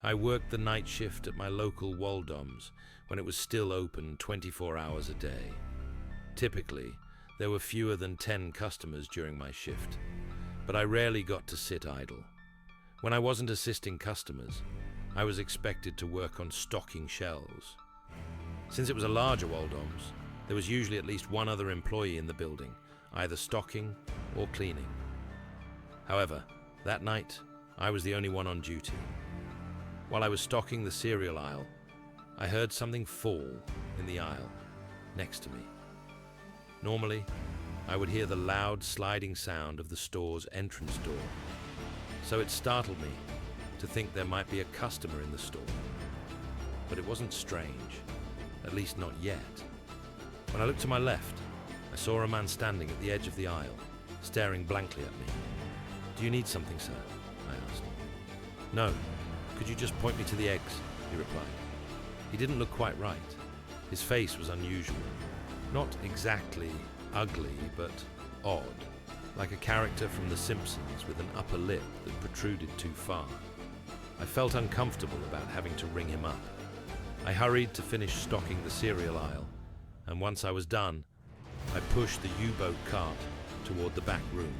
I worked the night shift at my local Waldoms when it was still open 24 hours a day. Typically, there were fewer than 10 customers during my shift, but I rarely got to sit idle. When I wasn't assisting customers, I was expected to work on stocking shelves. Since it was a larger Waldoms, there was usually at least one other employee in the building, either stocking or cleaning. However, that night, I was the only one on duty. While I was stocking the cereal aisle, I heard something fall in the aisle next to me. Normally, I would hear the loud sliding sound of the store's entrance door, so it startled me to think there might be a customer in the store. But it wasn't strange, at least not yet. When I looked to my left, I saw a man standing at the edge of the aisle, staring blankly at me. "Do you need something, sir?" I asked. "No. Could you just point me to the eggs?" he replied. He didn't look quite right. His face was unusual. Not exactly ugly, but odd, like a character from The Simpsons with an upper lip that protruded too far. I felt uncomfortable about having to ring him up. I hurried to finish stocking the cereal aisle, and once I was done, I pushed the U-boat cart toward the back room.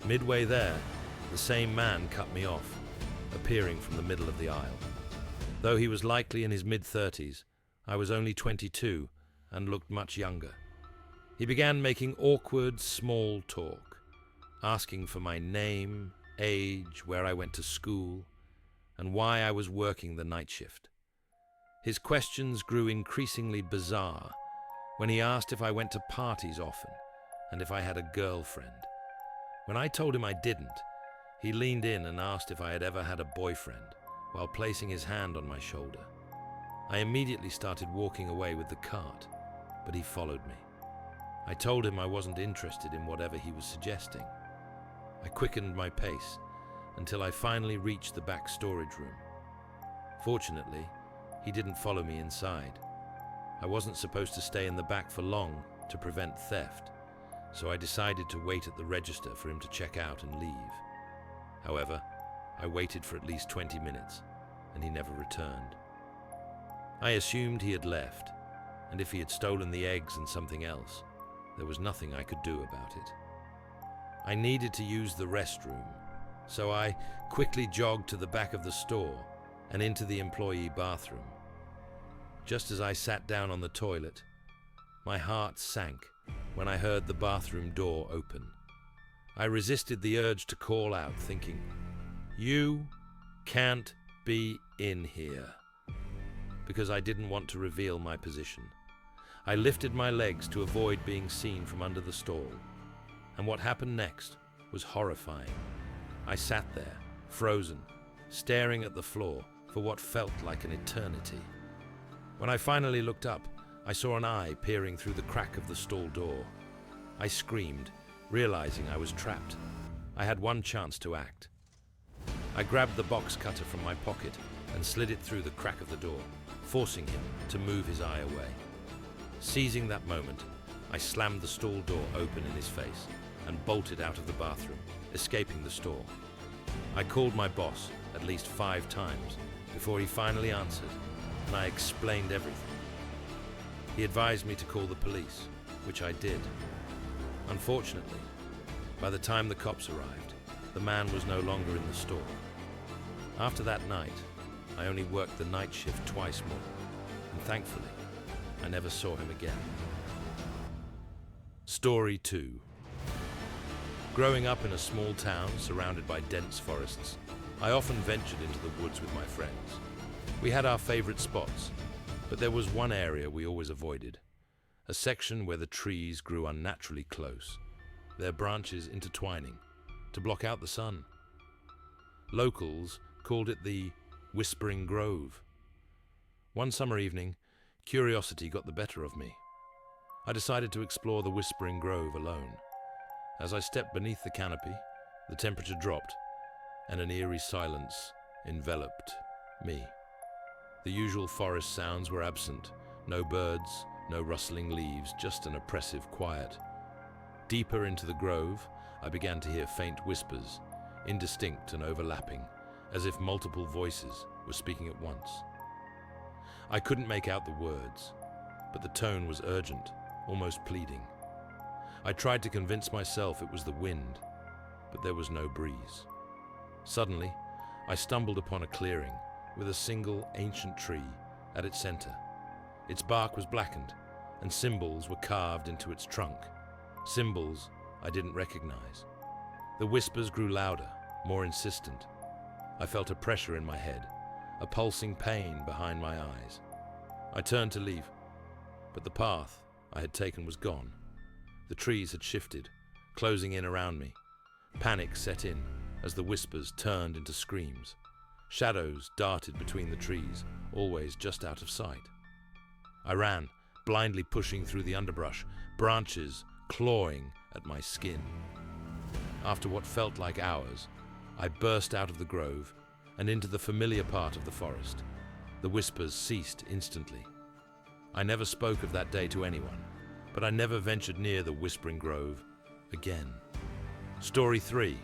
Midway there, the same man cut me off, appearing from the middle of the aisle. Though he was likely in his mid-30s, I was only 22 and looked much younger. He began making awkward, small talk, asking for my name, age, where I went to school, and why I was working the night shift. His questions grew increasingly bizarre when he asked if I went to parties often and if I had a girlfriend. When I told him I didn't, he leaned in and asked if I had ever had a boyfriend while placing his hand on my shoulder. I immediately started walking away with the cart, but he followed me. I told him I wasn't interested in whatever he was suggesting. I quickened my pace until I finally reached the back storage room. Fortunately, he didn't follow me inside. I wasn't supposed to stay in the back for long to prevent theft, so I decided to wait at the register for him to check out and leave. However, I waited for at least 20 minutes, and he never returned. I assumed he had left, and if he had stolen the eggs and something else, there was nothing I could do about it. I needed to use the restroom, so I quickly jogged to the back of the store and into the employee bathroom. Just as I sat down on the toilet, my heart sank when I heard the bathroom door open. I resisted the urge to call out, thinking, "You can't be in here," because I didn't want to reveal my position. I lifted my legs to avoid being seen from under the stall, and what happened next was horrifying. I sat there, frozen, staring at the floor for what felt like an eternity. When I finally looked up, I saw an eye peering through the crack of the stall door. I screamed, realizing I was trapped. I had one chance to act. I grabbed the box cutter from my pocket and slid it through the crack of the door, forcing him to move his eye away. Seizing that moment, I slammed the stall door open in his face and bolted out of the bathroom, escaping the store. I called my boss at least 5 times before he finally answered, and I explained everything. He advised me to call the police, which I did. Unfortunately, by the time the cops arrived, the man was no longer in the store. After that night, I only worked the night shift twice more, and thankfully, I never saw him again. Story 2. Growing up in a small town surrounded by dense forests, I often ventured into the woods with my friends. We had our favorite spots, but there was one area we always avoided, a section where the trees grew unnaturally close, their branches intertwining to block out the sun. Locals called it the Whispering Grove. One summer evening, curiosity got the better of me. I decided to explore the Whispering Grove alone. As I stepped beneath the canopy, the temperature dropped, and an eerie silence enveloped me. The usual forest sounds were absent, no birds, no rustling leaves, just an oppressive quiet. Deeper into the grove, I began to hear faint whispers, indistinct and overlapping, as if multiple voices were speaking at once. I couldn't make out the words, but the tone was urgent, almost pleading. I tried to convince myself it was the wind, but there was no breeze. Suddenly, I stumbled upon a clearing with a single ancient tree at its center. Its bark was blackened, and symbols were carved into its trunk, symbols I didn't recognize. The whispers grew louder, more insistent. I felt a pressure in my head, a pulsing pain behind my eyes. I turned to leave, but the path I had taken was gone. The trees had shifted, closing in around me. Panic set in as the whispers turned into screams. Shadows darted between the trees, always just out of sight. I ran, blindly pushing through the underbrush, branches clawing at my skin. After what felt like hours, I burst out of the grove and into the familiar part of the forest. The whispers ceased instantly. I never spoke of that day to anyone, but I never ventured near the Whispering Grove again. Story 3.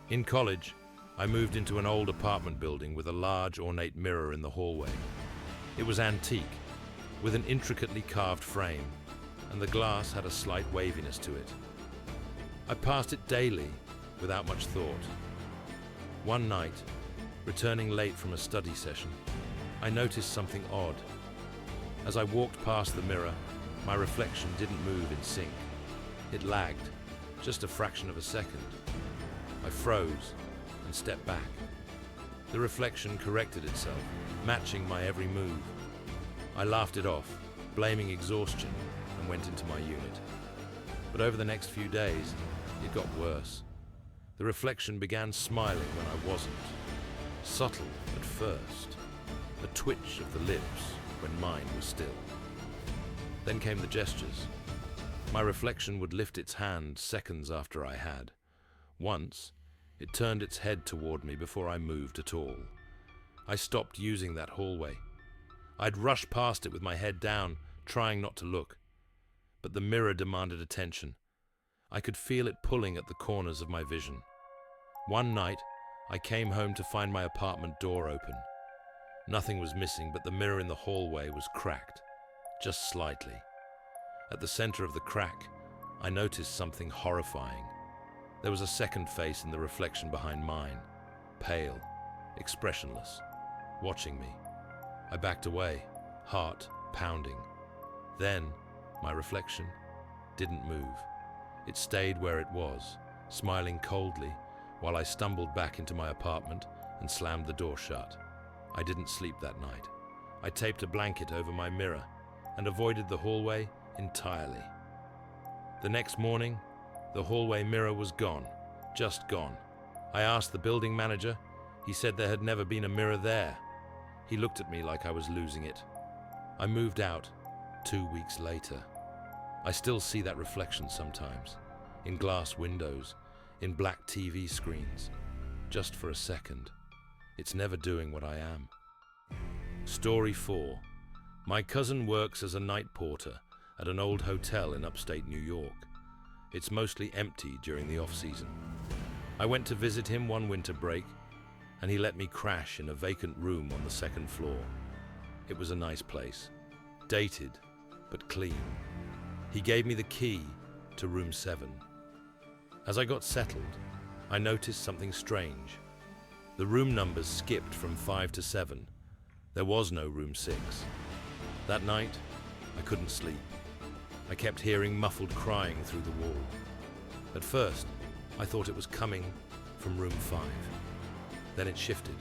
In college, I moved into an old apartment building with a large ornate mirror in the hallway. It was antique, with an intricately carved frame, and the glass had a slight waviness to it. I passed it daily without much thought. One night, returning late from a study session, I noticed something odd. As I walked past the mirror, my reflection didn't move in sync. It lagged, just a fraction of a second. I froze and stepped back. The reflection corrected itself, matching my every move. I laughed it off, blaming exhaustion, and went into my unit. But over the next few days, it got worse. The reflection began smiling when I wasn't. Subtle at first, a twitch of the lips when mine was still. Then came the gestures. My reflection would lift its hand seconds after I had. Once, it turned its head toward me before I moved at all. I stopped using that hallway. I'd rush past it with my head down, trying not to look. But the mirror demanded attention. I could feel it pulling at the corners of my vision. One night, I came home to find my apartment door open. Nothing was missing, but the mirror in the hallway was cracked, just slightly. At the center of the crack, I noticed something horrifying. There was a second face in the reflection behind mine, pale, expressionless, watching me. I backed away, heart pounding. Then, my reflection didn't move. It stayed where it was, smiling coldly, while I stumbled back into my apartment and slammed the door shut. I didn't sleep that night. I taped a blanket over my mirror and avoided the hallway entirely. The next morning, the hallway mirror was gone, just gone. I asked the building manager. He said there had never been a mirror there. He looked at me like I was losing it. I moved out 2 weeks later. I still see that reflection sometimes, in glass windows, in black TV screens, just for a second. It's never doing what I am. Story 4. My cousin works as a night porter at an old hotel in upstate New York. It's mostly empty during the off-season. I went to visit him one winter break, and he let me crash in a vacant room on the second floor. It was a nice place, dated but clean. He gave me the key to room 7. As I got settled, I noticed something strange. The room numbers skipped from 5 to 7. There was no room 6. That night, I couldn't sleep. I kept hearing muffled crying through the wall. At first, I thought it was coming from room 5. Then it shifted,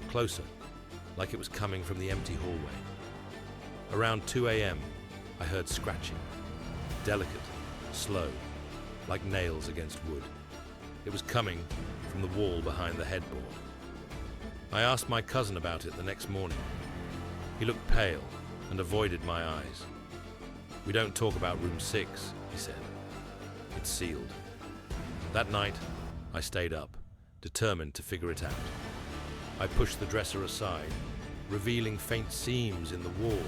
closer, like it was coming from the empty hallway. Around 2 a.m., I heard scratching, delicate, slow, like nails against wood. It was coming from the wall behind the headboard. I asked my cousin about it the next morning. He looked pale and avoided my eyes. "We don't talk about room 6, he said. "It's sealed." That night, I stayed up, determined to figure it out. I pushed the dresser aside, revealing faint seams in the wall,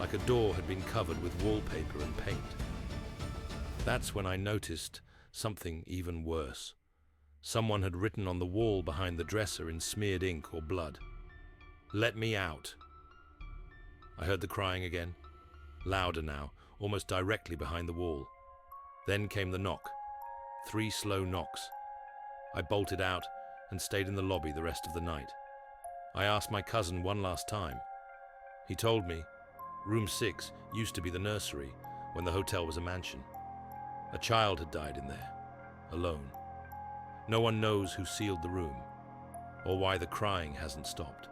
like a door had been covered with wallpaper and paint. That's when I noticed something even worse. Someone had written on the wall behind the dresser in smeared ink or blood, "Let me out." I heard the crying again, louder now, almost directly behind the wall. Then came the knock. 3 slow knocks. I bolted out and stayed in the lobby the rest of the night. I asked my cousin one last time. He told me room 6 used to be the nursery when the hotel was a mansion. A child had died in there, alone. No one knows who sealed the room or why the crying hasn't stopped.